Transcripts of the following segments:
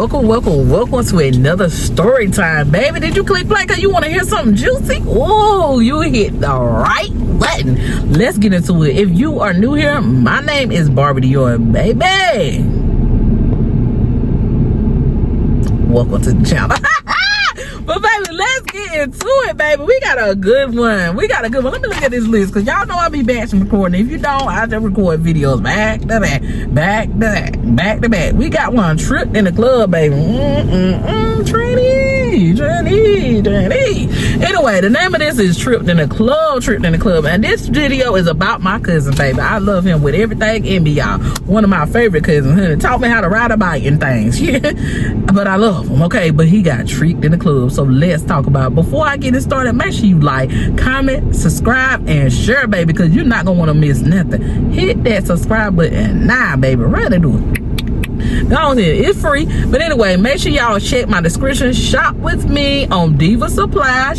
welcome to another story time, baby. Did you click play because you want to hear something juicy? Oh, you hit the right button. Let's get into it. If you are new here, my name is Barbie Dior, baby. Welcome to the channel. But baby, let's get into it, baby. We got a good one. Let me look at this list, because y'all know I be batching recording. If you don't, I just record videos back to back. We got one, Trip in the Club, baby. Trinity. Anyway, the name of this is Trip in the Club. And this video is about my cousin, baby. I love him with everything in me, y'all. One of my favorite cousins, honey. Taught me how to ride a bike and things. But I love him, okay? But he got tricked in the club. So let's talk about it. Before I get it started, make sure you like, comment, subscribe, and share, baby, because you're not gonna want to miss nothing. Hit that subscribe button now, baby. Ready to do it. Go on here. It's free. But anyway, make sure y'all check my description. Shop with me on Diva Supply.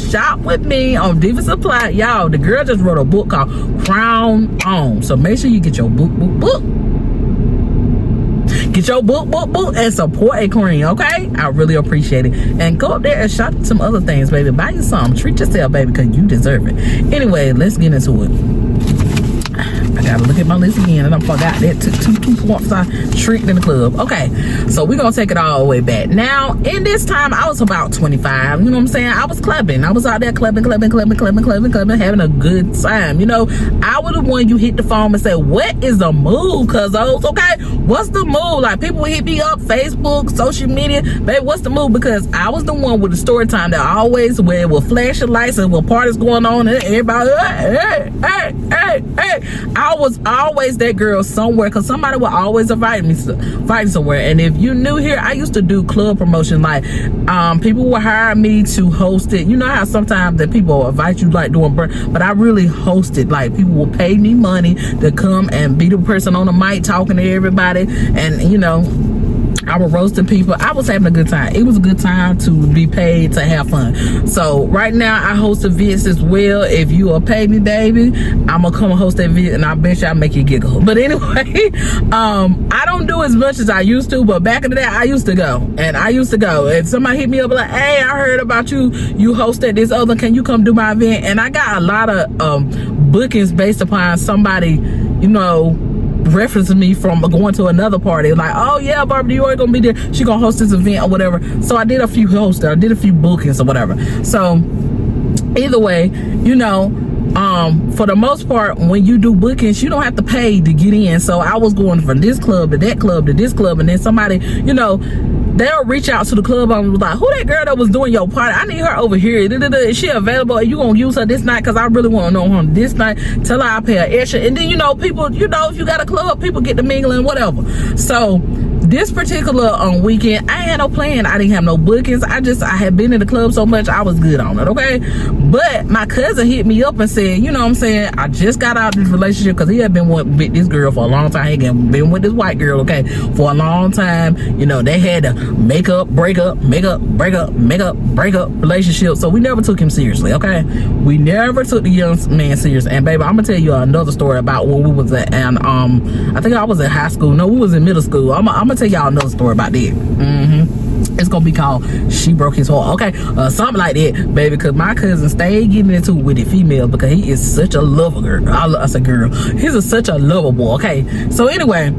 Y'all, the girl just wrote a book called Crown On. So make sure you get your book. Get your book, and support a queen, okay? I really appreciate it. And go up there and shop some other things, baby. Buy you something. Treat yourself, baby, because you deserve it. Anyway, let's get into it. I gotta look at my list again, and I forgot that two points I tricked in the club. Okay, so we're gonna take it all the way back. Now, in this time, I was about 25. You know what I'm saying? I was clubbing. I was out there clubbing, having a good time. You know, I was the one you hit the phone and say, "What is the move, cuzos?" Okay, what's the move? Like, people would hit me up, Facebook, social media, baby, what's the move? Because I was the one with the story time that always where it will flash the lights and when parties going on and everybody, hey. I was always that girl somewhere, because somebody would always invite me fight somewhere. And if you new here, I used to do club promotion. Like, people would hire me to host it. You know how sometimes that people invite you like doing, but I really hosted. Like, people will pay me money to come and be the person on the mic talking to everybody, and you know, I was roasting people. I was having a good time. It was a good time to be paid to have fun. So right now I host events as well. If you will pay me, baby, I'm gonna come and host that event, and I bet you I'll make you giggle. But anyway, I don't do as much as I used to, but back in the day I used to go. And somebody hit me up like, "Hey, I heard about you hosted this other, can you come do my event?" And I got a lot of bookings based upon somebody, you know, referencing me from going to another party, like, "Oh yeah, Barbie Dior gonna be there, she gonna host this event," or whatever. So I did a few hosts, I did a few bookings or whatever. So either way, you know, for the most part, when you do bookings, you don't have to pay to get in. So I was going from this club to that club to this club, and then somebody, you know, they'll reach out to the club and was like, "Who that girl that was doing your party? I need her over here. Is she available? Are you gonna use her this night? Because I really want to know her this night. Tell her I'll pay her extra." And then, you know, people, you know, if you got a club, people get to mingling, whatever. So this particular weekend, I had no plan. I didn't have no bookings. I had been in the club so much, I was good on it, okay? But my cousin hit me up and said, you know what I'm saying, I just got out of this relationship, because he had been with this girl for a long time. He had been with this white girl, okay, for a long time. You know, they had to make up, break up relationship. So we never took him seriously, okay? We never took the young man serious. And baby, I'm gonna tell you another story about when we was at, and I think I was in high school. No, we was in middle school. I'm gonna tell y'all another story about that. It's gonna be called "She Broke His Heart," okay? Something like that, baby, because my cousin stayed getting into it with the female, because he is such a lover girl. I said girl, he's such a lover boy, okay? So anyway,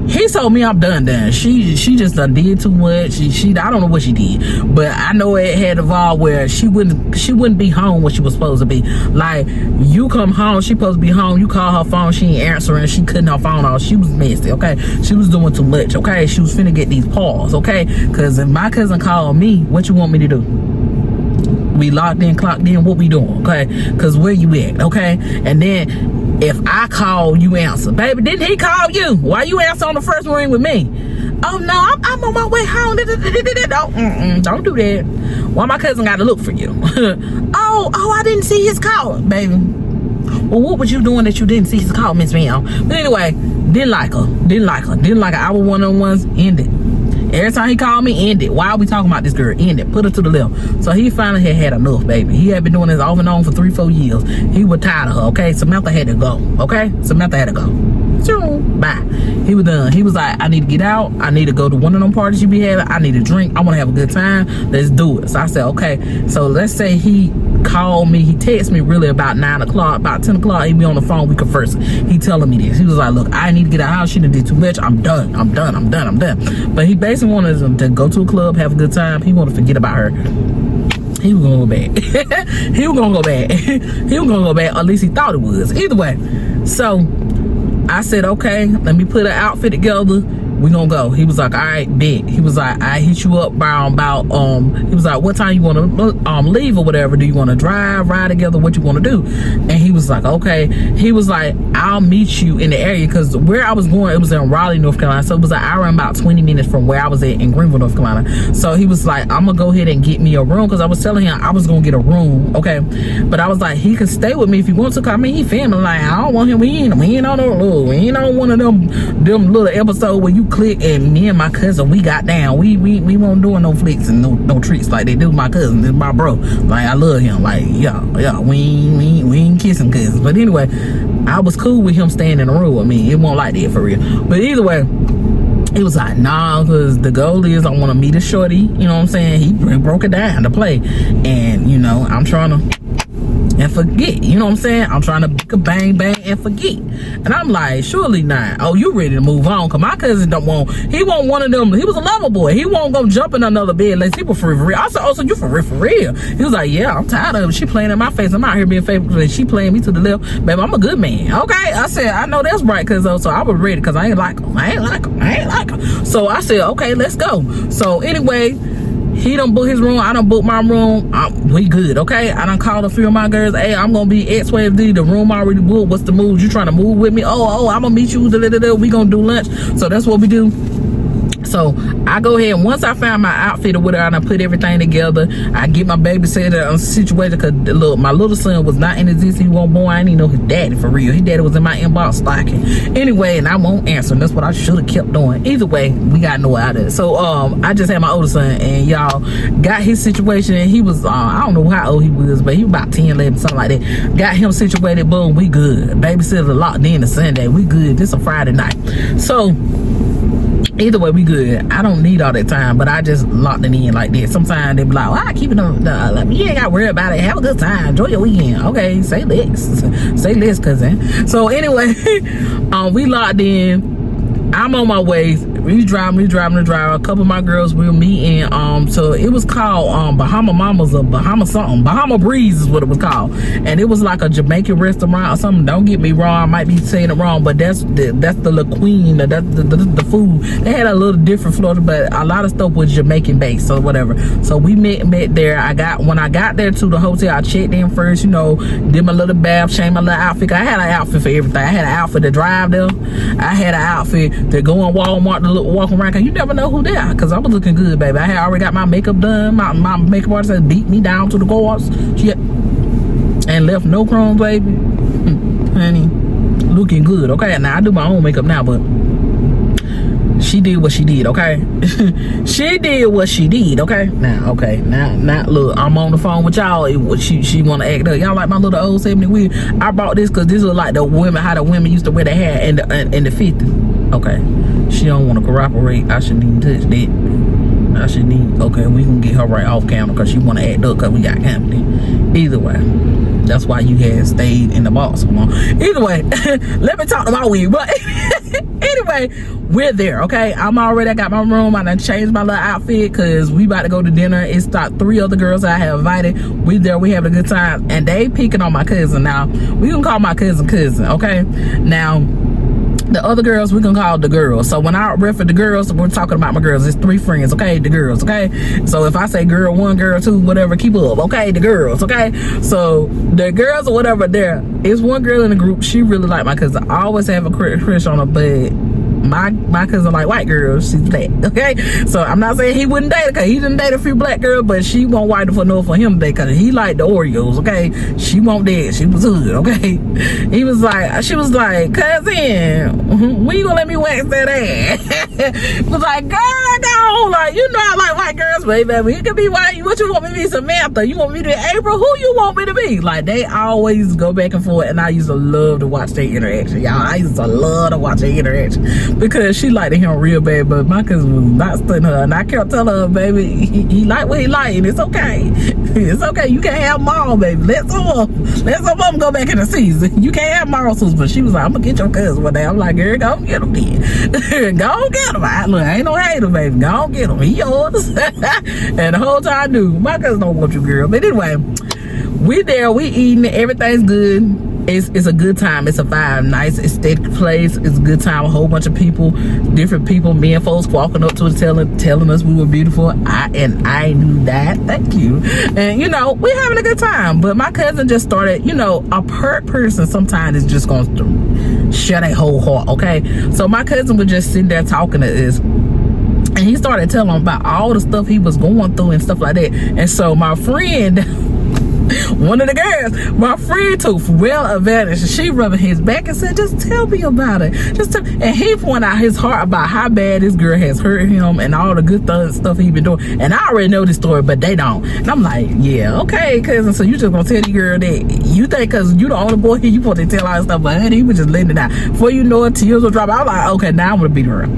he told me I'm done. She just done did too much. She I don't know what she did, but I know it had evolved where she wouldn't be home when she was supposed to be. Like, you come home, she supposed to be home, you call her phone, she ain't answering, she cutting her phone off. She was messy, okay? She was doing too much, okay? She was finna get these paws, okay? Because if my cousin called me, what you want me to do? We locked in, clocked in, what we doing, okay? Because where you at, okay? And then if I call, you answer. Baby, didn't he call you? Why you answer on the first ring with me? "Oh no, I'm on my way home." Don't do that. Why my cousin got to look for you? Oh, I didn't see his call, baby. Well, what was you doing that you didn't see his call, Miss Mel? But anyway, didn't like her. Our one-on-ones ended. Every time he called me, end it. Why are we talking about this girl? End it. Put her to the left. So he finally had enough, baby. He had been doing this off and on for 3-4 years. He was tired of her, okay? Samantha had to go, okay? Samantha had to go. Bye. He was done. He was like, I need to get out. I need to go to one of them parties you be having. I need to drink. I want to have a good time. Let's do it. So I said, okay. So let's say he called me. He texted me really about 9 o'clock. About 10 o'clock, he be on the phone. We converse. He telling me this. He was like, look, I need to get out of the house. She done did too much. I'm done. But he basically wanted to go to a club, have a good time. He wanted to forget about her. He was gonna go back. He was gonna go back. At least he thought it was. Either way. So I said, okay, let me put an outfit together. We gonna go. He was like, all right, bet. He was like, I hit you up around about he was like, what time you want to leave or whatever? Do you want to ride together? What you want to do? And he was like, okay. He was like, I'll meet you in the area, because where I was going, it was in Raleigh, North Carolina. So it was an hour and about 20 minutes from where I was at in Greenville, North Carolina. So he was like, I'm gonna go ahead and get me a room, because I was telling him I was gonna get a room, okay? But I was like, he could stay with me if he wants to. Cause I mean, he family. Like, I don't want him. We ain't on one of them little episodes where you click and me and my cousin, we got down. We won't doing no flicks and no treats like they do my cousin. This is my bro. Like, I love him. Like, yeah, we ain't kissing cousins. But anyway, I was cool with him staying in the room with me. It won't like that for real. But either way, he was like, nah, because the goal is I want to meet a shorty. You know what I'm saying? He broke it down to play. And, you know, I'm trying to and forget, you know what I'm saying? I'm trying to bang and forget. And I'm like, surely not. Oh, you ready to move on? Cause my cousin he won't one of them. He was a lover boy. He won't go jump in another bed unless he was for real. I said, oh, so you for real? He was like, yeah, I'm tired of it. She playing in my face. I'm out here being faithful, and she playing me to the left. Baby, I'm a good man. Okay. I said, I know that's right, cause so I was ready, cause I ain't like him. So I said, okay, let's go. So anyway, he done book his room, I done book my room. We good, okay? I done called a few of my girls. Hey, I'm gonna be XYZ. The room already booked. What's the move? You trying to move with me? Oh, I'm gonna meet you. We gonna do lunch. So that's what we do. So I go ahead, and once I found my outfit or whatever, and I put everything together, I get my babysitter situated, because look, my little son was not in existence. He wasn't born. I didn't even know his daddy for real. His daddy was in my inbox stocking. Anyway, and I won't answer. That's what I should have kept doing. Either way, we got no out of it. So I just had my older son, and y'all got his situation, and he was I don't know how old he was, but he was about 10, 11, something like that. Got him situated, boom, we good. Babysitter locked in to Sunday, we good. This a Friday night. So either way, we good. I don't need all that time, but I just locked it in like that. Sometimes they be like, well, I keep it on. You ain't got to worry about it. Have a good time. Enjoy your weekend. Okay, say less. Say less, cousin. So anyway, we locked in. I'm on my way. We driving. A couple of my girls will meet in so it was called Bahama Mamas or Bahama something. Bahama Breeze is what it was called. And it was like a Jamaican restaurant or something. Don't get me wrong, I might be saying it wrong, but that's the La Queen, that's the food. They had a little different floor, but a lot of stuff was Jamaican based or whatever. So we met there. When I got there to the hotel, I checked in first, you know, did my little bath, changed my little outfit. I had an outfit for everything. I had an outfit to drive there. I had an outfit to go in Walmart to walk around, cause you never know who they are. Cause I was looking good, baby. I had already got my makeup done. My makeup artist beat me down to the course. And left no crumbs, baby. Honey, looking good. Okay, now I do my own makeup now, but she did what she did. Okay, she did what she did. Okay, now look, I'm on the phone with y'all. She want to act up. Y'all like my little old 70 wig? I bought this cause this was like how the women used to wear their hair in the 50s. Okay, she don't want to cooperate. I shouldn't even touch that. Okay, we can get her right off camera because she want to act up because we got company. Either way, that's why you had stayed in the box so long. Either way, let me talk to my wig. But anyway, we're there. Okay, I got my room. I done changed my little outfit because we about to go to dinner. It's got 3 other girls I have invited. We there. We having a good time, and they picking on my cousin. Now we gonna call my cousin. Okay, now. The other girls, we're gonna call the girls. So when I refer the girls, we're talking about my girls. It's 3 friends, okay? The girls, okay? So if I say girl 1, girl 2, whatever, keep up, okay? The girls, okay? So the girls or whatever, there is one girl in the group. She really like my cousin. I always have a crush on her, but my cousin like white girls. She's black. Okay, so I'm not saying he wouldn't date her, because he didn't date a few black girls, but she won't white for no for him today, because he liked the Oreos. Okay, she won't that. She was hood. Okay, she was like, cousin, when you gonna let me wax that ass? Was like, girl, no, like, you know I like white girls, baby. You can be white. What you want me to be, Samantha? You want me to be April? Who you want me to be? Like, they always go back and forth, and I used to love to watch their interaction, y'all. I used to love to watch their interaction, because she liked him real bad, but my cousin was not studying her, and I kept telling her, baby, he like what he like, and it's okay. It's okay. You can't have them all, baby. Let some of them go back in the season. You can't have Marshall's, but she was like, I'm gonna get your cousin one day. I'm like, girl, go get him then. Go get him. Look, I ain't no hater, baby. Go get him. He yours. And the whole time I knew my cousin don't want you, girl. But anyway, we there, we eating, everything's good. It's a good time. It's a vibe. Nice aesthetic place. It's a good time. A whole bunch of people, different people, men folks walking up to us telling us we were beautiful. I knew that. Thank you. And you know, we're having a good time. But my cousin just started, you know, a hurt person sometimes is just going to share their whole heart. Okay, so my cousin was just sitting there talking to us, and he started telling him about all the stuff he was going through and stuff like that. And so my friend, one of the girls, my friend took well advantage. She rubbing his back and said, just tell me about it. And he pointed out his heart about how bad this girl has hurt him and all the good stuff he been doing. And I already know this story, but they don't. And I'm like, yeah, okay, cousin. So you just gonna tell the girl that you think, cause you the only boy here, you supposed to tell all this stuff, but honey, he was just letting it out. Before you know it, tears will drop. I'm like, okay, now I'm gonna beat her up.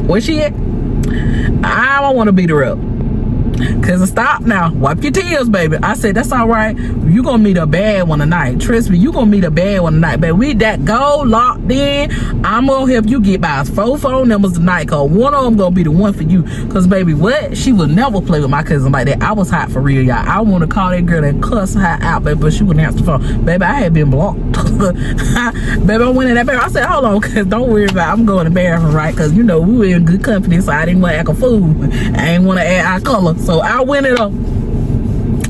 Where she at? I don't want to beat her up. Cousin, stop now. Wipe your tears, baby. I said, that's all right. You gonna meet a bad one tonight. Trust me, you gonna meet a bad one tonight, baby. We that go locked in. I'm gonna help you get by 4 phone numbers tonight, cause one of them gonna be the one for you. Cause baby, what? She would never play with my cousin like that. I was hot for real, y'all. I want to call that girl and cuss her out, baby, but she wouldn't answer the phone. Baby, I had been blocked. Baby, I went in that bathroom. I said, hold on, cause don't worry about it. I'm going to the bathroom, right? Cause you know we were in good company, so I didn't want to act a fool. I ain't want to add eye color. So I went it up.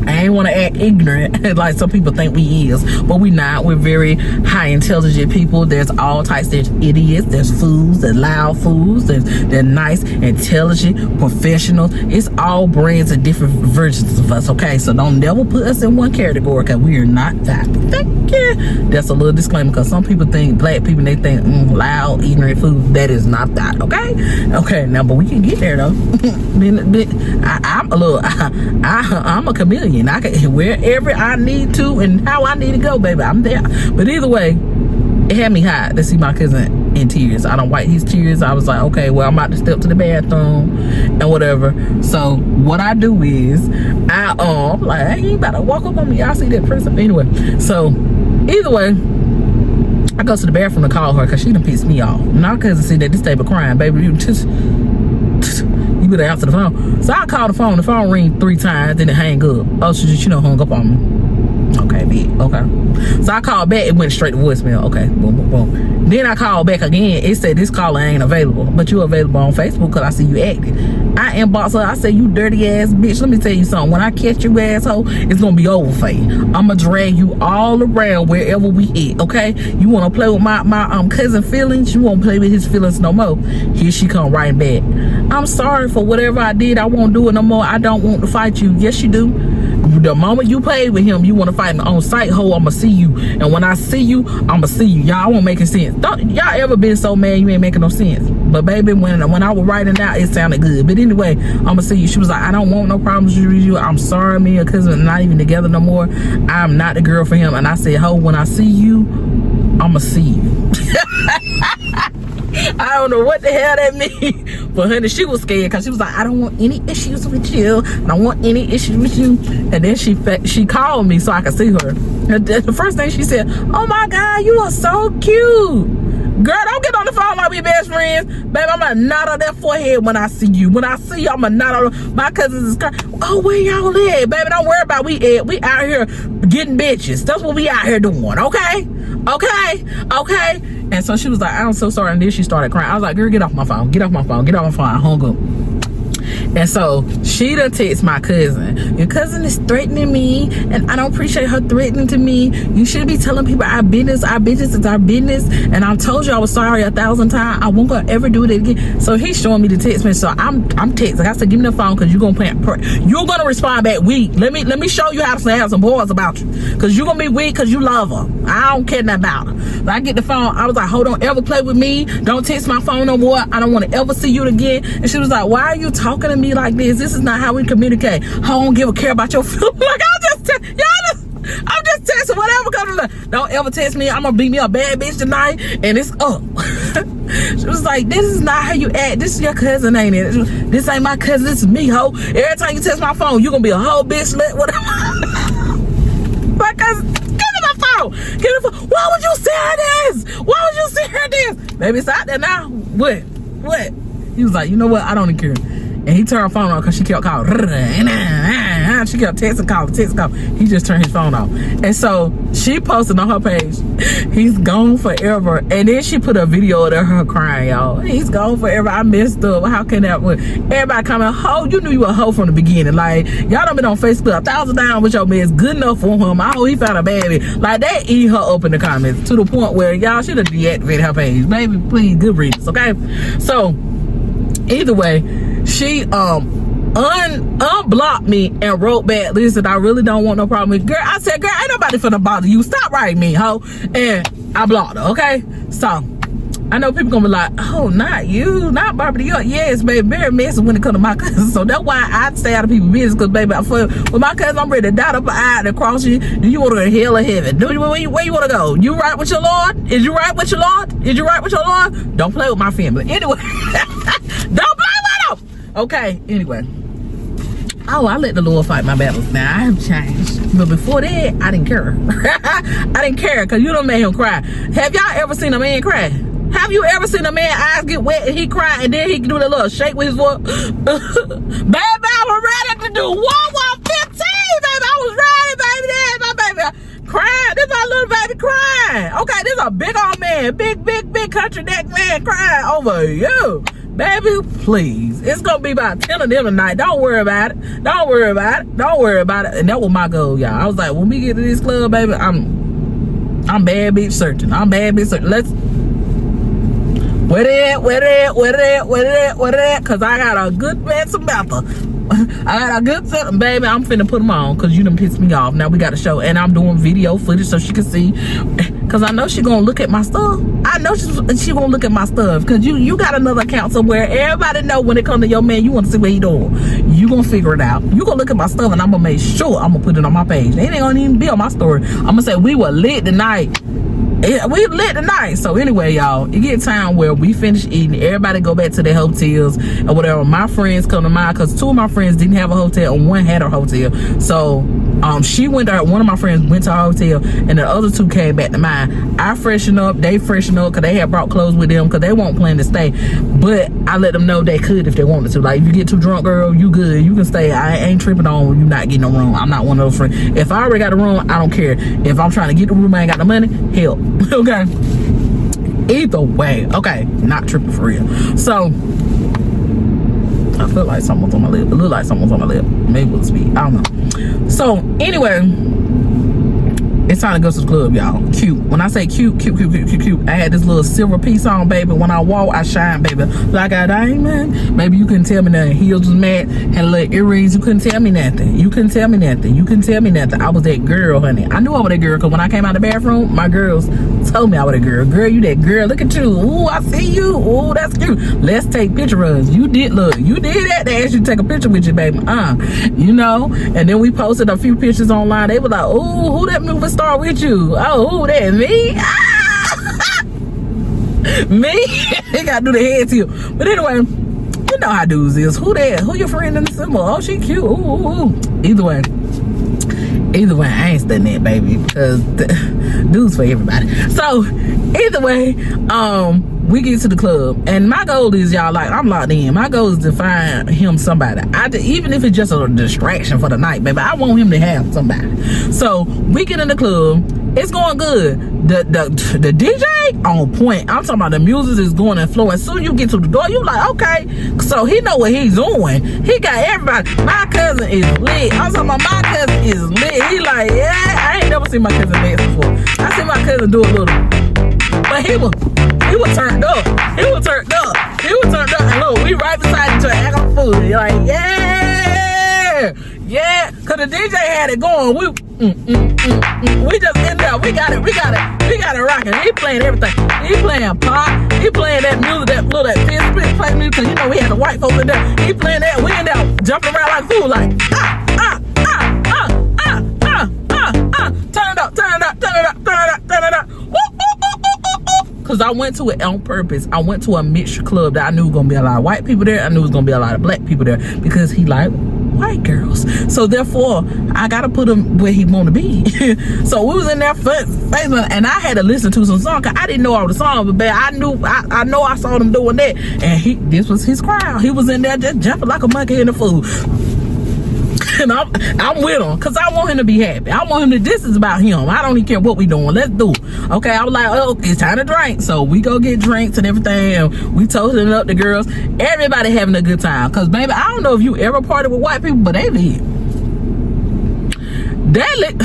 I ain't want to act ignorant like some people think we is, but we not. We're very high intelligent people. There's all types. There's idiots, there's fools, there's loud fools, there's nice, intelligent, professionals. It's all brands and different versions of us, okay? So don't never put us in one category, because we are not that. Thank you. That's a little disclaimer, because some people think, black people, they think loud, ignorant fools. That is not that, okay? Okay, now, but we can get there, though. I'm a chameleon. I can wherever I need to and how I need to go, baby, I'm there. But either way, it had me hot to see my cousin in tears. I don't wipe his tears. I was like, okay, well, I'm about to step to the bathroom and whatever. So what I do is I'm like, hey, you about to walk up on me. Y'all see that person? Anyway, so either way, I go to the bathroom to call her, because she done pissed me off. My cousin said that this table crying, baby, you better answer the phone. So I called the phone ring 3 times, then it hang up. Oh, she done hung up on me. Okay, bitch. Okay. So I called back, it went straight to voicemail. Okay, boom, boom, boom. Then I called back again. It said this caller ain't available, but you available on Facebook, because I see you active. I inbox her. I say, you dirty ass bitch. Let me tell you something. When I catch you, asshole, it's gonna be over for you. I'ma drag you all around wherever we at, okay? You wanna play with my cousin feelings? You won't play with his feelings no more. Here she come right back. I'm sorry for whatever I did. I won't do it no more. I don't want to fight you. Yes, you do. The moment you played with him, you want to fight me on sight, ho, I'ma see you. And when I see you, I'ma see you. Y'all won't make sense. Don't y'all ever been so mad you ain't making no sense? But baby, when I was writing out, it sounded good. But anyway, I'ma see you. She was like, I don't want no problems with you. I'm sorry, me and cousin are not even together no more. I'm not the girl for him. And I said, ho, when I see you, I'ma see you. I don't know what the hell that means, but honey, she was scared, because she was like, I don't want any issues with you. I don't want any issues with you. And then she called me so I could see her. And the first thing she said, oh my God, you are so cute. Girl, don't get on the phone like we best friends. Baby, I'm gonna nod on that forehead when I see you. When I see you, I'm gonna nod on my cousins is crying. Oh, where y'all at? Baby, don't worry about we out here getting bitches. That's what we out here doing, okay? Okay. And so she was like, I'm so sorry. And then she started crying. I was like, girl, get off my phone. Get off my phone. I hung up. And so she done text my cousin, your cousin is threatening me and I don't appreciate her threatening to me. You should be telling people our business is our business, and I told you I was sorry 1,000 times. I won't gonna ever do it again. So he's showing me the text message. So I'm texting. I said, give me the phone, because you're gonna respond back weak. Let me show you how to have some boys about you, because you're gonna be weak because you love her. I don't care nothing about her. But I get the phone. I was like, hold on, ever play with me. Don't text my phone no more. I don't want to ever see you again. And she was like, why are you talking to me like this? This is not how we communicate. I don't give a care about your feelings. Like, I'm just texting whatever comes to. Don't ever text me. I'm gonna beat me a bad bitch tonight, and it's up. She was like, this is not how you act. This is your cousin, ain't it? This ain't my cousin. This is me, ho. Every time you text my phone, you gonna be a whole bitch, whatever. My cousin, give me my phone. Give me the phone. Why would you send her this? Why would you send her this? Baby, it's out there now. What? He was like, you know what? I don't even care. And he turned her phone off because she kept calling. She kept texting, calling. He just turned his phone off. And so she posted on her page, he's gone forever. And then she put a video of her crying, y'all. He's gone forever. I messed up. How can that work? Everybody comment, ho, you knew you were a hoe from the beginning. Like, y'all done been on Facebook 1,000 times with your man. It's good enough for him. I hope he found a baby. Like, they eat her up in the comments to the point where y'all should have deactivated her page. Baby, please, good riddance, okay? So, either way, she unblocked me and wrote back, listen, I really don't want no problem with girl. I said, girl, ain't nobody finna bother you. Stop writing me, ho. And I blocked her, okay? So I know people gonna be like, oh, not you, not Barbara. Yes, baby, very messy when it come to my cousin. So that's why I stay out of people's business, because baby, with my cousin, I'm ready to dot up an I and cross you. Do you want to go to hell or heaven? Where you want to go? You right with your Lord? Is you right with your Lord? Is you right with your Lord? Don't play with my family. Anyway, don't play with them. Okay, anyway. Oh, I let the Lord fight my battles. Now, I have changed. But before that, I didn't care. I didn't care, because you done made him cry. Have y'all ever seen a man cry? Have you ever seen a man eyes get wet and he cry and then he can do that little shake with his voice? Baby, I was ready to do 115, baby. I was ready, baby. There's my baby crying. This my little baby crying. Okay, this a big old man, big country neck man crying over you. Baby, please. It's gonna be about 10 of them tonight. Don't worry about it. Don't worry about it. And that was my goal, y'all. I was like, when we get to this club, baby, I'm bad bitch searching. Let's where that? Cause I got a good man Samantha. I got a good set, baby. I'm finna put them on, cause you done pissed me off. Now we got a show, and I'm doing video footage so she can see. Cause I know she gonna look at my stuff. I know she gonna look at my stuff. Cause you got another account somewhere. Everybody know when it come to your man, you want to see what he doing. You gonna figure it out. You gonna look at my stuff, and I'm gonna make sure I'm gonna put it on my page. It ain't gonna even be on my story. I'm gonna say we were lit tonight. We lit tonight. So anyway, y'all, it get time where we finish eating, everybody go back to their hotels or whatever. My friends come to mine, because 2 of my friends didn't have a hotel and 1 had a hotel. So she went to one of my friends went to her hotel, and the other 2 came back to mine. I freshened up, they freshened up, because they had brought clothes with them, because they won't plan to stay. But I let them know they could if they wanted to. Like, if you get too drunk, girl, you good, you can stay. I ain't tripping on you not getting a room. I'm not one of those friends. If I already got a room, I don't care. If I'm trying to get the room, I ain't got the money, help. Okay, either way, okay, not tripping for real. So I feel like someone's on my lip. It look like someone's on my lip. Maybe we'll speak, I don't know. So anyway, it's time to go to the club, y'all. Cute. When I say cute. I had this little silver piece on, baby. When I walk, I shine, baby. Like a diamond. Maybe you couldn't tell me nothing. Heels was mad. Had little earrings. You couldn't tell me nothing. I was that girl, honey. I knew I was that girl, because when I came out of the bathroom, my girls told me I was that girl. Girl, you that girl. Look at you. Ooh, I see you. Ooh, that's cute. Let's take picture runs. You did that. They asked you to take a picture with you, baby. You know. And then we posted a few pictures online. They were like, ooh, who that movie star with you? Oh, who that? Me? Me? They gotta do the head to you. But anyway, you know how dudes is. Who that? Who your friend in the symbol? Oh, she cute. Ooh. Either way, I ain't studying that, baby, because dudes for everybody. So either way, we get to the club, and my goal is, y'all, like, I'm locked in. My goal is to find him somebody. Even if it's just a distraction for the night, baby, I want him to have somebody. So we get in the club. It's going good. The DJ on point. I'm talking about the music is going and flowing. As soon as you get to the door, you like, okay. So he know what he's doing. He got everybody. My cousin is lit. I'm talking about my cousin is lit. He like, yeah, I ain't never seen my cousin dance before. I seen my cousin do a little, but he was turned up. He was turned up. And look, we right beside each other, acting fool. You're like, yeah. Cause the DJ had it going. We just in there. We got it rocking. He playing everything. He playing pop. He playing that music, that fist split play music. Cause you know we had the white folks in there. He playing that. We in there jumping around like fool, like turn it up. Cause I went to it on purpose. I went to a mixture club that I knew was gonna be a lot of white people there. I knew was gonna be a lot of black people there because he like white girls. So therefore, I gotta put him where he want to be. So we was in there and I had to listen to some songs. Cause I didn't know all the songs, but I know I saw them doing that, and this was his crowd. He was in there just jumping like a monkey in the food. And I'm with him because I want him to be happy. I want him to, this is about him. I don't even care what we doing. Let's do it. Okay, I was like, oh, it's time to drink. So we go get drinks and everything, and we toasting up the girls. Everybody having a good time. Because, baby, I don't know if you ever party with white people, but they lit. They lit.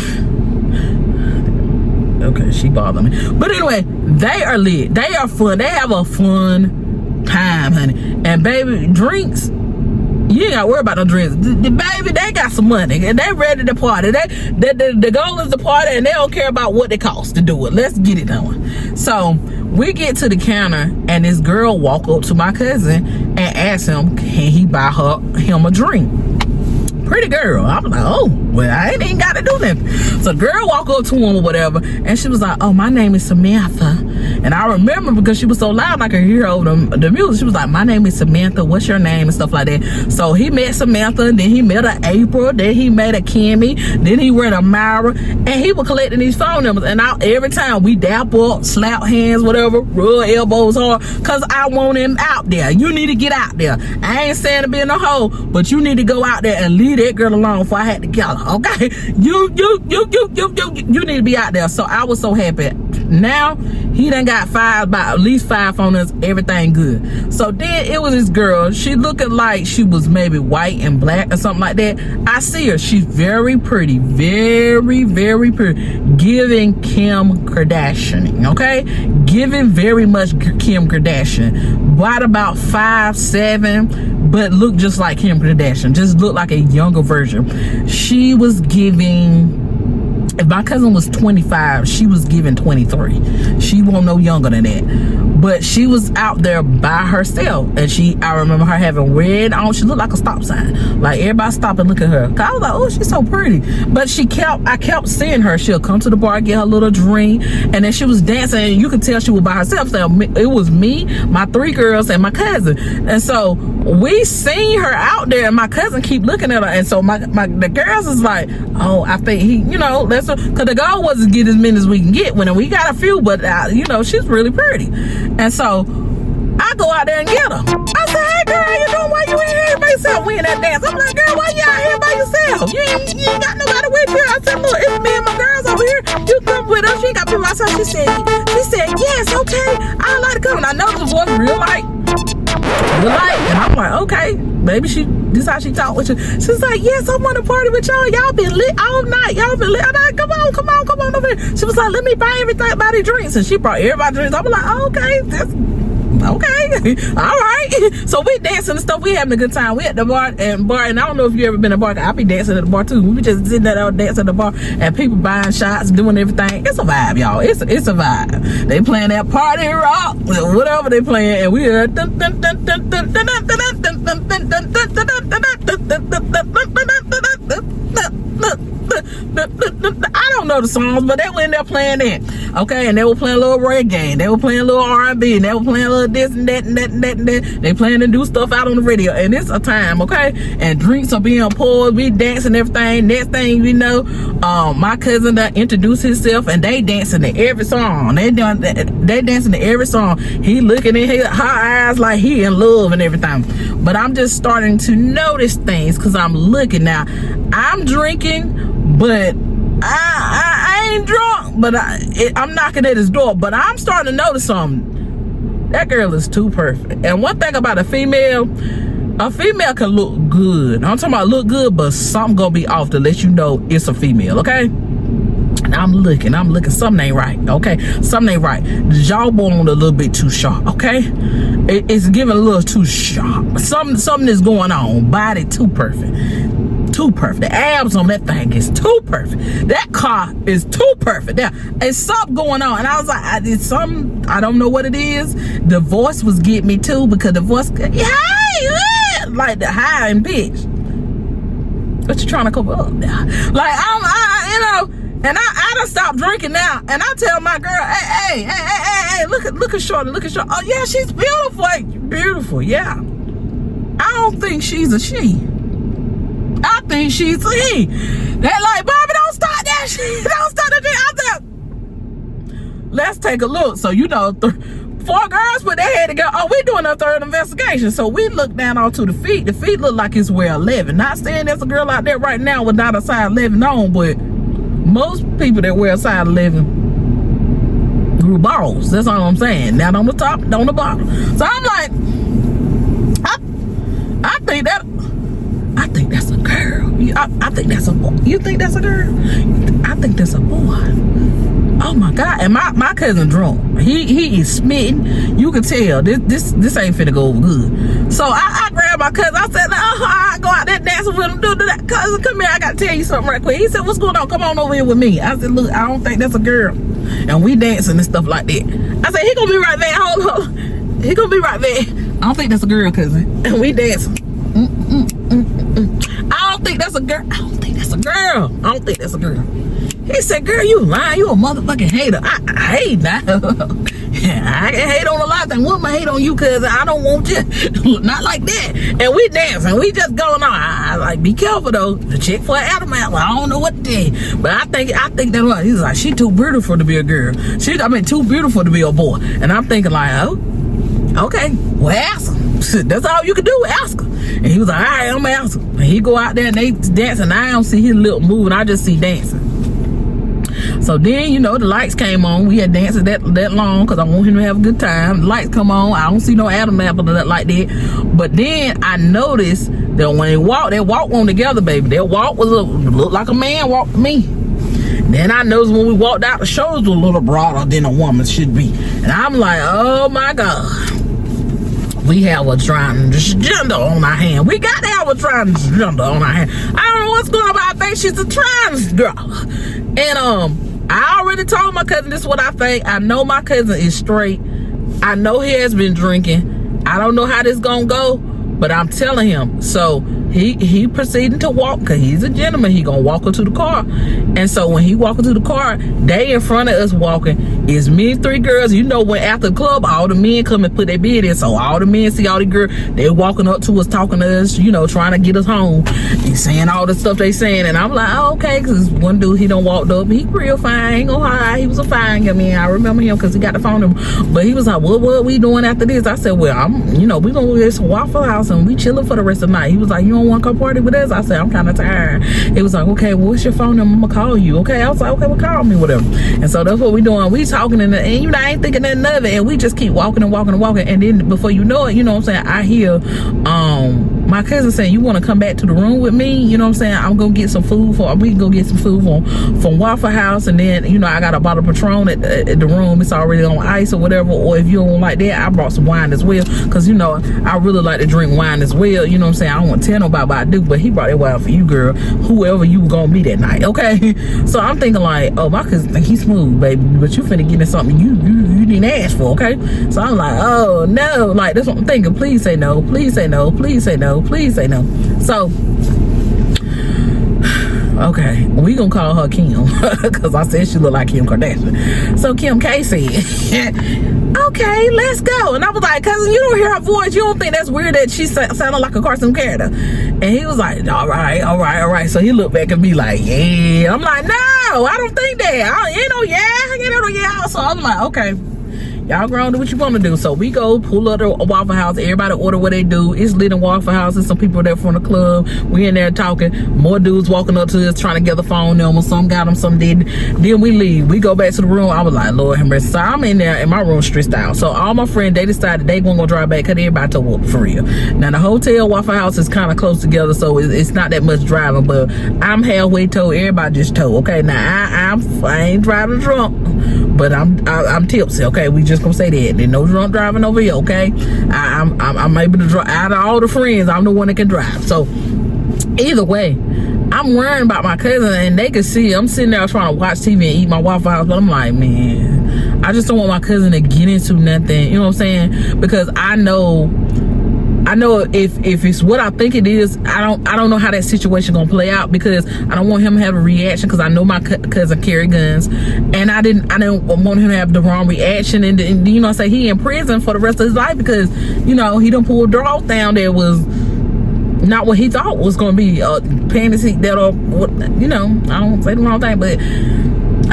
Okay, she bothered me. But anyway, they are lit. They are fun. They have a fun time, honey. And, baby, drinks, you ain't gotta worry about no drinks. Baby, they got some money and they ready to party. The goal is to party, and they don't care about what it costs to do it. Let's get it done. So we get to the counter, and this girl walk up to my cousin and ask him, can he buy him a drink? Pretty girl. I was like, oh, well, I ain't even got to do nothing. So girl walk up to him or whatever, and she was like, oh, my name is Samantha. And I remember because she was so loud I could hear over the music. She was like, my name is Samantha. What's your name? And stuff like that. So he met Samantha, then he met a April, then he met a Kimmy, then he went a Myra, and he was collecting these phone numbers. And every time we dap up, slap hands, whatever, rub elbows hard, because I want him out there. You need to get out there. I ain't saying to be in a hole, but you need to go out there and leave that girl alone before I had to kill her. Okay, you need to be out there. So I was so happy. Now he done got at least 5 on us. Everything good. So then it was this girl. She looking like she was maybe white and black or something like that. I see her. She's very pretty, very, very pretty. Giving Kim Kardashian. Okay, giving very much Kim Kardashian. What about 5'7", but look just like Kim Kardashian. Just look like a younger version. She was giving. If my cousin was 25, she was giving 23. She wasn't no younger than that. But she was out there by herself. And I remember her having red on. She looked like a stop sign. Like everybody stopped and look at her. Cause I was like, oh, she's so pretty. But I kept seeing her. She'll come to the bar, get her little drink. And then she was dancing. And you could tell she was by herself. So it was me, my 3 girls, and my cousin. And so we seen her out there. And my cousin keep looking at her. And so the girls is like, oh, I think because the goal was to get as many as we can get. When we got a few, but she's really pretty. And so I go out there and get her. I said, hey girl, how you doing? Why you in here by yourself? We in that dance. I'm like, girl, why you out here by yourself? You ain't got nobody with you. I said, look, it's me and my girls over here. You come with us. You ain't got people outside. She said, yes, okay. I'd like to come. And I know the voice real light. And I'm like, okay, maybe this how she talk with you. She's like, yes, I want to party with y'all. Y'all been lit all night. Y'all been lit. I'm like, come on over here. She was like, let me buy everybody drinks. And she brought everybody drinks. I was like, okay, that's okay. All right. So we dancing and stuff. We having a good time. We at the bar, and I don't know if you ever been to a bar. I be dancing at the bar too. We just sitting there dancing at the bar, and people buying shots, doing everything. It's a vibe, y'all. It's a vibe. They playing that party rock, whatever they playing, and we are. I don't know the songs, but they were in there playing that. Okay, and they were playing a little reggae, they were playing a little R&B, and they were playing a little this and that and that and that and that. They playing to do stuff out on the radio, and it's a time, okay? And drinks are being poured, we dancing everything. Next thing you know, my cousin done introduced himself, and they dancing to every song. They dancing to every song. He looking in her eyes like he in love and everything. But I'm just starting to notice things because I'm looking now. I'm drinking, but I ain't drunk, but I'm knocking at his door. But I'm starting to notice something. That girl is too perfect. And one thing about a female can look good. I'm talking about look good, but something gonna be off to let you know it's a female, okay? And I'm looking, something ain't right, okay? Something ain't right. The jawbone a little bit too sharp, okay? It's giving a little too sharp. Something is going on. Body too perfect. Too perfect. The abs on that thing is too perfect. That car is too perfect. There's something going on. And I was like, I don't know what it is. The voice was getting me too, because the voice, hey, like the high and pitch. What you trying to cover up now? Like, and I done stopped drinking now, and I tell my girl, hey, look at Shorty, Oh yeah, she's beautiful, beautiful, yeah. I don't think she's a she. I think she's a he. They're like, Bobby, don't start that shit. Don't start that shit. I said, let's take a look. So 4 girls put their head together. Oh, we doing a third investigation. So we look down onto the feet. The feet look like it's wear 11. Not saying there's a girl out there right now without a size 11 on, but most people that wear a size 11 grew balls. That's all I'm saying. Not on the top, not on the bottom. So I'm like, I think that's a girl. I think that's a boy. You think that's a girl? I think that's a boy. Oh my God. And my cousin drunk. He is smitten. You can tell this ain't finna go over good. So I grabbed my cousin. I said, I go out there dancing with him. Do that. Cousin, come here. I gotta tell you something right quick. He said, what's going on? Come on over here with me. I said, look, I don't think that's a girl. And we dancing and stuff like that. I said, he gonna be right there. Hold on. He gonna be right there. I don't think that's a girl, cousin. And we dancing. I don't think that's a girl. I don't think that's a girl. He said, girl, you lying. You a motherfucking hater. I hate now. I can hate on a lot of things. What am I hate on you? Cause I don't want you. Not like that. And we dancing. We just going on. I like, be careful though. The chick for an Adam apple. I don't know what to do. But I think that was, he's like, she too beautiful to be a girl. Too beautiful to be a boy. And I'm thinking like, oh, okay. Well, ask her. That's all you can do. Ask her. And he was like, all right, I'm gonna ask her. And he go out there and they dancing. I don't see his lip moving. I just see dancing. So then, the lights came on. We had danced that long because I want him to have a good time. The lights come on. I don't see no Adam apple like that. But then I noticed that when they walked on together, baby. Their walk looked like a man walked to me. Then I noticed when we walked out, the shoulders were a little broader than a woman should be. And I'm like, oh my God. We have a transgender on our hand. We got to have a transgender on our hand. I don't know what's going on, but I think she's a trans girl. And I already told my cousin this is what I think. I know my cousin is straight. I know he has been drinking. I don't know how this gonna go, but I'm telling him. So he proceeded to walk, because he's a gentleman. He gonna walk her to the car. And so when he walking to the car, they in front of us walking. It's me and 3 girls. When after the club, all the men come and put their bid in. So all the men see all the girls. They walking up to us, talking to us, trying to get us home. They saying all the stuff they saying. And I'm like, oh, okay. Because one dude, he done walked up. He real fine. Ain't gonna lie. He was a fine guy. I remember him because he got the phone number. But he was like, what we doing after this? I said, well, we gonna go to some Waffle House and we chilling for the rest of the night. He was like, you don't want to come party with us? I said, I'm kind of tired. He was like, okay, well, what's your phone number? I'm gonna call you. Okay. I was like, okay, well, call me, whatever. And so that's what we doing. We talking and I ain't thinking nothing of it. And we just keep walking and walking and walking. And then before you know it, what I'm saying, I hear my cousin saying, you want to come back to the room with me? You know what I'm saying? I'm gonna get some food we can go get some food from Waffle House. And then, I got a bottle of Patron at the room. It's already on ice or whatever. Or if you don't like that, I brought some wine as well. Because, I really like to drink wine as well. You know what I'm saying? I don't want to tell nobody, but I do. But he brought that wine for you, girl. Whoever you gonna be that night, okay? So I'm thinking like, oh, my cousin think he's smooth, baby. But you finna get in something you didn't ask for, okay? So I'm like, oh, no. Like, that's what I'm thinking. Please say no. Please say no. Please say no. Please say no. So, okay, we gonna call her Kim because I said she looked like Kim Kardashian. So Kim K said, okay, let's go. And I was like, cousin, you don't hear her voice. You don't think that's weird that she sounded like a cartoon character? And he was like, all right. So he looked back at me like, yeah. I'm like, no, I don't think that. Ain't no yeah. So I'm like, okay. Y'all grown, do what you want to do. So we go pull up the Waffle House. Everybody order what they do. It's lit in Waffle House. There's some people there from the club. We in there talking. More dudes walking up to us trying to get the phone number. Some got them, some didn't. Then we leave. We go back to the room. I was like, Lord have mercy. So I'm in there in my room stressed out. So all my friends, they decided they weren't gonna drive back because everybody told for real. Now the hotel Waffle House is kind of close together, so it's not that much driving. But I'm halfway told. Everybody just told. Okay, now I ain't driving drunk, but I'm tipsy. Okay, we just gonna say that. There's no drunk driving over here. Okay, I'm able to drive. Out of all the friends, I'm the one that can drive. So either way, I'm worrying about my cousin, and they can see I'm sitting there trying to watch TV and eat my Waffle House, but I'm like, man, I just don't want my cousin to get into nothing. You know what I'm saying? Because I know if it's what I think it is, I don't know how that situation gonna play out, because I don't want him to have a reaction, because I know my cousin carry guns, and I didn't want him to have the wrong reaction, and you know, say he in prison for the rest of his life because, you know, he done pulled draws down that was not what he thought was gonna be fantasy that, or what, you know, I don't say the wrong thing, but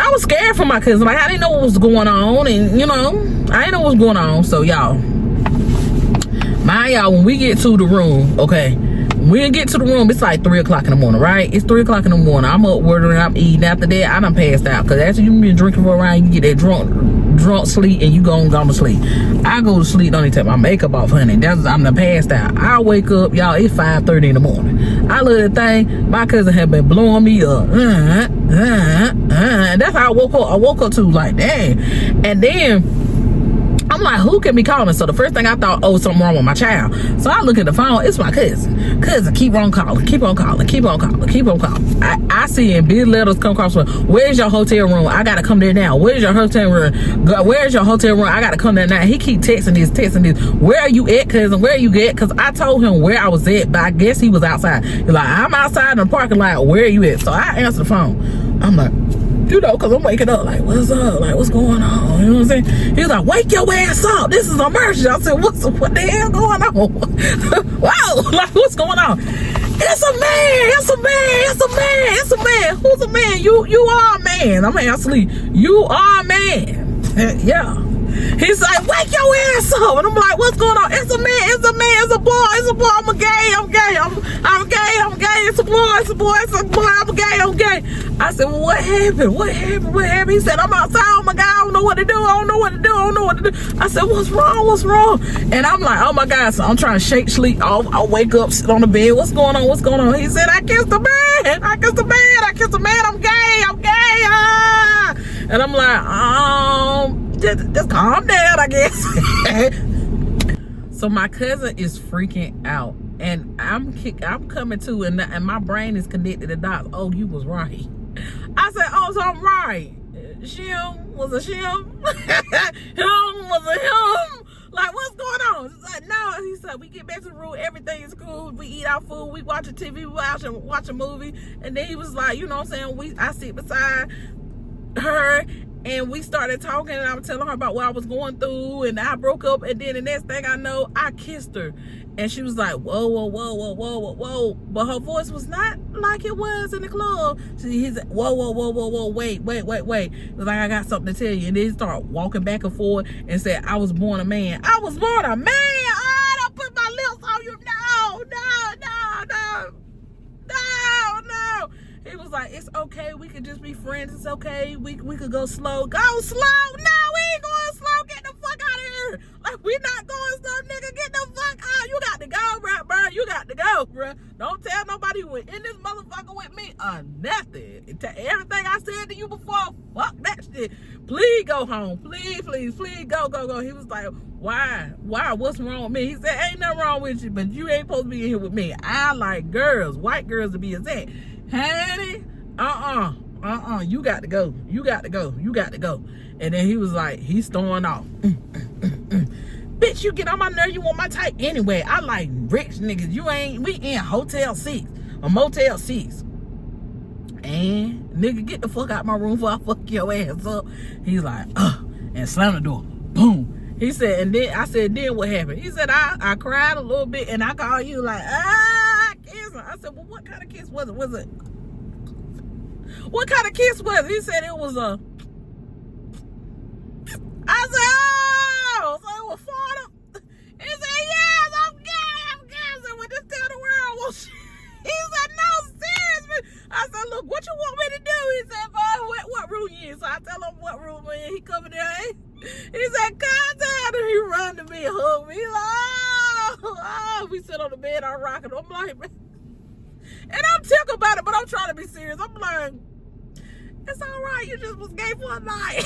I was scared for my cousin. Like, I didn't know what was going on, and you know, I didn't know what was going on. So y'all, when we get to the room, okay, when we get to the room, it's like 3 o'clock in the morning, right? It's 3 o'clock in the morning. I'm up ordering, I'm eating. After that, I done passed out, because after you've been drinking for a while, you get that drunk sleep, and you go to sleep. I go to sleep, don't even take my makeup off, honey. I'm done passed out. I wake up, y'all, it's 5:30 in the morning. I look at the thing, my cousin had been blowing me up. And that's how I woke up. I woke up to, like, dang. And then I'm like, who can be calling? So the first thing I thought, oh, something wrong with my child. So I look at the phone, it's my cousin. Cousin, keep on calling, keep on calling, keep on calling, keep on calling. I see in big letters come across, where's your hotel room? I gotta come there now. Where's your hotel room? Where's your hotel room? I gotta come there now. He keep texting this. Where are you at, cousin? Where are you at? Because I told him where I was at, but I guess he was outside. He's like, I'm outside in the parking lot. Where are you at? So I answer the phone. I'm like, you know, because I'm waking up like, what's up? Like, what's going on? You know what I'm saying? He was like, wake your ass up. This is an emergency. I said, what the hell going on? Wow, like, what's going on? It's a man. It's a man. It's a man. It's a man. Who's a man? You are a man. I'm asleep. You are a man. Yeah. He's like, wake your ass up. And I'm like, what's going on? It's a man. It's a man. It's a boy. It's a boy. I'm a gay. I'm gay. I'm gay. I'm gay. It's a boy. It's a boy. It's a boy. I'm gay. I'm gay. I said, well, what happened? What happened? What happened? He said, I'm outside. Oh my God. I don't know what to do. I don't know what to do. I don't know what to do. I said, what's wrong? What's wrong? And I'm like, oh my God. So I'm trying to shake sleep off. I wake up, sit on the bed. What's going on? What's going on? He said, I kissed a man. I kissed a man. I kissed a man. I'm gay. I'm gay. Ah. And I'm like, just calm down, I guess. So my cousin is freaking out, and I'm coming to, and my brain is connected to dots. Oh, you was right. I said, oh, so I'm right. Shim was a shim. Him was a him. Like, what's going on? He's like, no. He said, we get back to the room, everything is cool. We eat our food, we watch a TV, we watch a movie. And then he was like, you know what I'm saying? I sit beside her, and we started talking, and I was telling her about what I was going through, and I broke up, and then the next thing I know, I kissed her. And she was like, whoa, whoa, whoa, whoa, whoa, whoa, whoa. But her voice was not like it was in the club. He's like, whoa, whoa, whoa, whoa, whoa, wait. It was like, I got something to tell you. And then he started walking back and forth and said, I was born a man. I was born a man. Oh, don't put my lips on you. No. He was like, it's okay. We could just be friends. It's okay. We could go slow. Go slow. No, we ain't going slow. Get the fuck out of here. Like, we not going slow, nigga. Get the fuck out. You got to go, bro. You got to go, bro. Don't tell nobody who was in this motherfucker with me or nothing. Everything I said to you before, fuck that shit. Please go home. Please go. He was like, why? What's wrong with me? He said, ain't nothing wrong with you, but you ain't supposed to be in here with me. I like girls, white girls to be exact. Honey, you got to go. And then he was like, he's storming off. Bitch, you get on my nerve, you want my type anyway. I like rich niggas. We in hotel seats or motel seats. And nigga, get the fuck out my room before I fuck your ass up. He's like, and slam the door. Boom. He said, and then I said, then what happened? He said, I cried a little bit, and I called you like, kiss her. I said, well, what kind of kiss was it? What kind of kiss was it? He said it was a, I said, run to me and hug me. He's like, oh. We sit on the bed, I'm rocking. I'm like, man. And I'm tickled about it, but I'm trying to be serious. I'm like, it's all right. You just was gay for a night.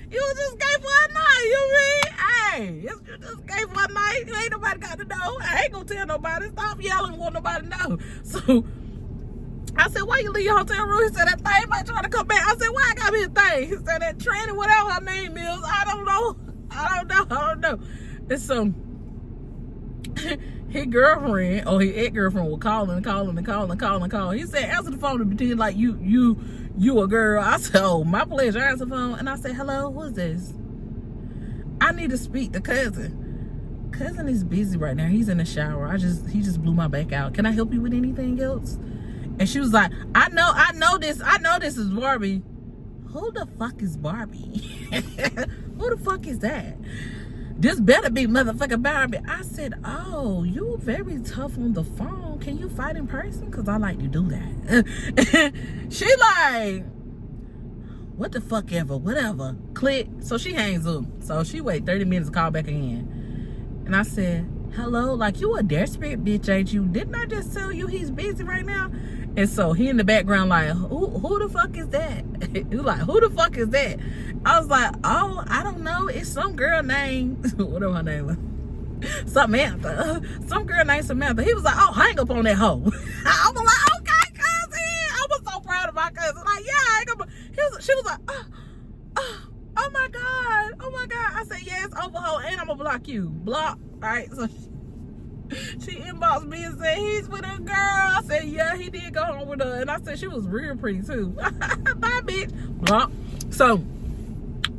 You was just gay for a night. You mean? Hey, you just gay for a night. Ain't nobody got to know. I ain't gonna tell nobody. Stop yelling. Want nobody to know. So I said, why you leave your hotel room? He said, that thing might try to come back. I said, why I got me a thing? He said, that tranny, whatever her name is. I don't know. And so his girlfriend or his ex-girlfriend was calling. He said, answer the phone to pretend like you a girl. I said, oh, my pleasure. I answer the phone and I said, hello, who's this? I need to speak to cousin. Cousin is busy right now. He's in the shower. He just blew my back out. Can I help you with anything else? And she was like, I know this is Barbie. Who the fuck is Barbie? Who the fuck is that? This better be motherfucking Barbie. I said, oh, you very tough on the phone. Can you fight in person? Because I like to do that. She like, what the fuck ever, whatever. Click. So she hangs up. So she wait 30 minutes to call back again. And I said, hello, like you a desperate bitch, ain't you? Didn't I just tell you he's busy right now? And so he in the background like, who the fuck is that? He was like, who the fuck is that? I was like, oh, I don't know. It's some girl named, whatever her name was, Samantha. Some girl named Samantha. He was like, oh, hang up on that hoe. I was like, okay, cousin. I was so proud of my cousin. Like, yeah, hang up. She was like, oh my God. I said, yes, over hoe, and I'm gonna block you. Block. All right, so she inboxed me and said, he's with a girl. I said, yeah, he did go home with her. And I said, she was real pretty too. Bye, bitch. Block. So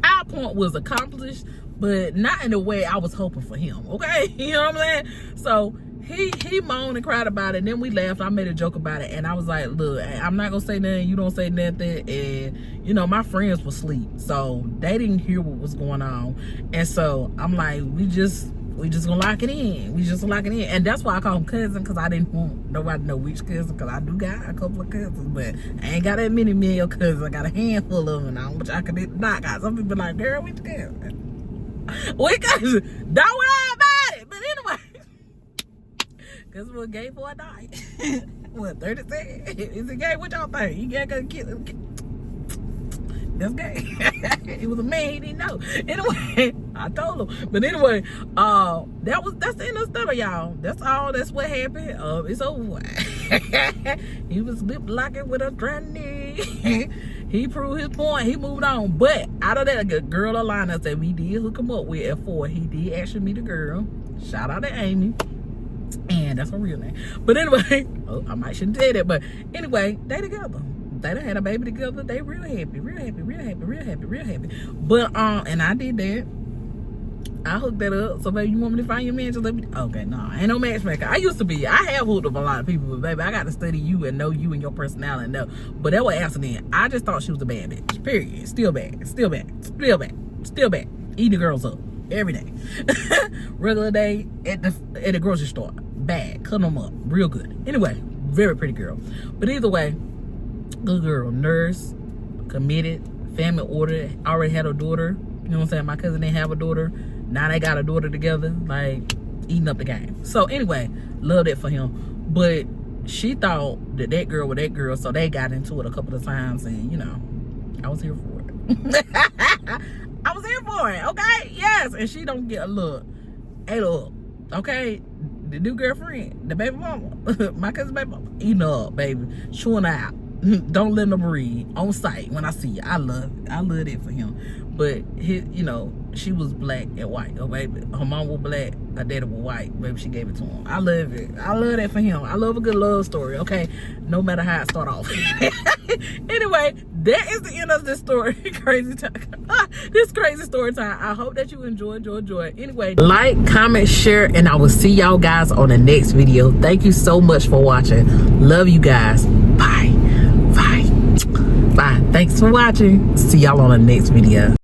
our point was accomplished, but not in the way I was hoping for him. Okay, you know what I'm saying? So he moaned and cried about it, and then we laughed. I made a joke about it, and I was like, look, I'm not gonna say nothing, you don't say nothing. And you know, my friends were asleep, so they didn't hear what was going on. And so I'm like, we just gonna lock it in. And that's why I call him cousin, because I didn't want nobody to know which cousin, because I do got a couple of cousins, but I ain't got that many male cousins. I got a handful of them, and I don't want y'all to not got. Some people like, girl, which cousin? Which cousin? Don't worry about it. But anyway, because we're gay for a night. What, 30 seconds? Is it gay? What y'all think? You gay because that's gay. It was a man, he didn't know. Anyway, I told him. But anyway, that's the end of the story, y'all. That's what happened. It's over. He was lip locking with a tranny. He proved his point. He moved on. But out of that, a girl Alana said we did hook him up with at 4. He did actually meet a girl. Shout out to Amy. And that's her real name. But anyway, I might shouldn't say that. But anyway, they together. They done had a baby together. They real happy. But and I did that. I hooked that up. So baby, you want me to find your man? Just let me. Okay, no, ain't no matchmaker. I used to be. I have hooked up a lot of people, but baby, I got to study you and know you and your personality and know. But that was accident. I just thought she was a bad bitch. Period. Still bad. Eating girls up every day. Regular day at the grocery store. Bad. Cutting them up. Real good. Anyway, very pretty girl. But either way, good girl. Nurse, committed, family order, already had a daughter. You know what I'm saying? My cousin didn't have a daughter. Now they got a daughter together, like eating up the game. So anyway, loved it for him. But she thought that girl was that girl, so they got into it a couple of times, and you know, I was here for it. I was here for it, okay? Yes, and she don't get a look. Hey, look, okay? The new girlfriend, the baby mama, my cousin's baby mama, eating up, baby, chewing out. Don't let them breathe on sight when I see you. I love it for him. But you know, she was black and white. Oh baby, her mom was black, her daddy was white. Baby, she gave it to him. I love it. I love that for him. I love a good love story. Okay, no matter how it start off. Anyway, that is the end of this story. Crazy time. This crazy story time. I hope that you enjoy. Anyway, like, comment, share, and I will see y'all guys on the next video. Thank you so much for watching. Love you guys. Bye. Thanks for watching. See y'all on the next video.